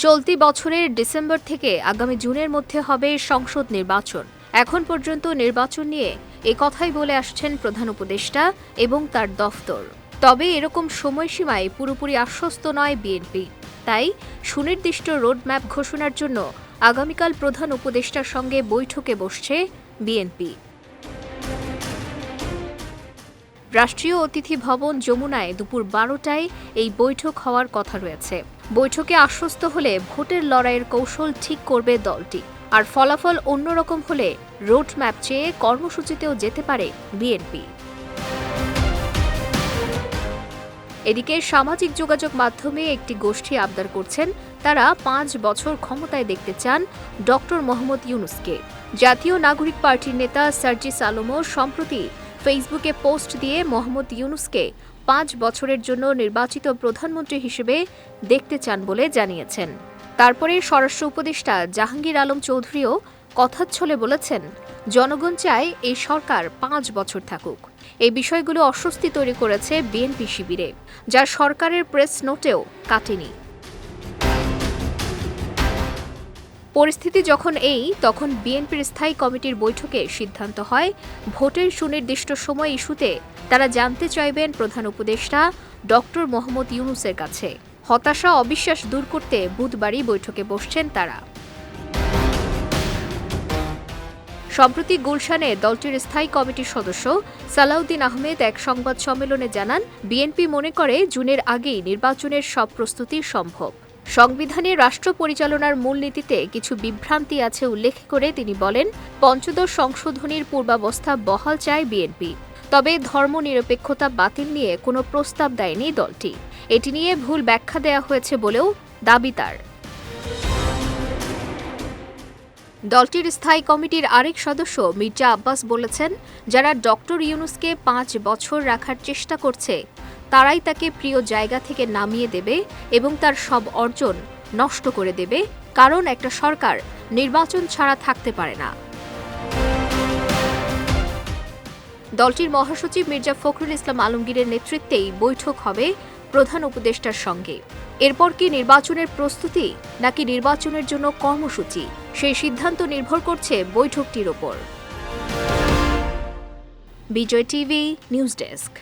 চলতি বছরের ডিসেম্বর থেকে আগামী জুনের মধ্যে হবে সংসদ নির্বাচন। এখন পর্যন্ত নির্বাচন নিয়ে কথাই বলে আসছেন প্রধান উপদেষ্টা এবং তার দফতর। তবে এরকম সময়সীমায় পুরোপুরি আশ্বস্ত নয় বিএনপি। তাই সুনির্দিষ্ট রোডম্যাপ ঘোষণার জন্য আগামীকাল প্রধান উপদেষ্টার সঙ্গে বৈঠকে বসছে বিএনপি। রাষ্ট্রীয় অতিথি ভবন যমুনায় দুপুর 12টায় এই বৈঠক হওয়ার কথা রয়েছে। বৈঠকে আশ্বস্ত হলে ভোটের লড়াইয়ের কৌশল ঠিক করবে দলটি। আর ফলাফল অন্যরকম হলে রোডম্যাপ চেয়ে কর্মসূচিতেও যেতে পারে বিএনপি। এদিকে সামাজিক যোগাযোগ মাধ্যমে একটি গোষ্ঠী আবদার করছেন তারা 5 বছর ক্ষমতায় দেখতে চান ডক্টর মোহাম্মদ ইউনূসকে। জাতীয় নাগরিক পার্টির নেতা সার্জিস আলমও সম্প্রতি ফেসবুকে পোস্ট দিয়ে মোহাম্মদ ইউনূসকে 5 বছরের জন্য নির্বাচিত প্রধানমন্ত্রী হিসেবে দেখতে চান বলে জানিয়েছেন। তারপরে স্বরাষ্ট্র উপদেষ্টা জাহাঙ্গীর আলম চৌধুরীও কথাচ্ছলে বলেছেন, জনগণ চায় এই সরকার 5 বছর থাকুক। এই বিষয়গুলো অস্বস্তি তৈরি করেছে বিএনপি শিবিরে, যা সরকারের প্রেস নোটেও কাটেনি। পরিস্থিতি যখন তখন বিএনপির স্থায়ী কমিটির বৈঠকে সিদ্ধান্ত হয় ভোটের সুনির্দিষ্ট সময় ইস্যুতে তারা জানতে চাইবেন প্রধান উপদেষ্টা ডক্টর মোহাম্মদ ইউনূসের কাছে। হতাশা অবিশ্বাস দূর করতে বুধবারই বৈঠকে বসছেন তারা। সম্প্রতি গুলশানে দলটির স্থায়ী কমিটির সদস্য সালাউদ্দিন আহমেদ এক সংবাদ সম্মেলনে জানান, বিএনপি মনে করে জুনের আগেই নির্বাচনের সব প্রস্তুতি সম্ভব। সংবিধানে রাষ্ট্র পরিচালনার মূলনীতিতে কিছু বিভ্রান্তি আছে উল্লেখ করে তিনি বলেন, পঞ্চদশ সংশোধনীর পূর্বাবস্থা বহাল চায় বিএনপি। তবে ধর্মনিরপেক্ষতা বাতিল নিয়ে কোনো প্রস্তাব দেয়নি দলটি। এটি নিয়ে ভুল ব্যাখ্যা দেয়া হয়েছে বলেও দাবি তার। দলটির স্থায়ী কমিটির আরেক সদস্য মির্জা আব্বাস বলেছেন, যারা ডক্টর ইউনূসকে 5 বছর রাখার চেষ্টা করছে তারাই তাকে প্রিয় জায়গা থেকে নামিয়ে দেবে এবং তার সব অর্জন নষ্ট করে দেবে, কারণ একটা সরকার নির্বাচন ছাড়া থাকতে পারে না। দলটির মহাসচিব মির্জা ফখরুল ইসলাম আলমগীরের নেতৃত্বেই বৈঠক হবে প্রধান উপদেষ্টার সঙ্গে। এরপর কি নির্বাচনের প্রস্তুতি নাকি নির্বাচনের জন্য কর্মসূচি, সেই সিদ্ধান্ত নির্ভর করছে বৈঠকটির ওপর। বিজয় টিভি নিউজ ডেস্ক।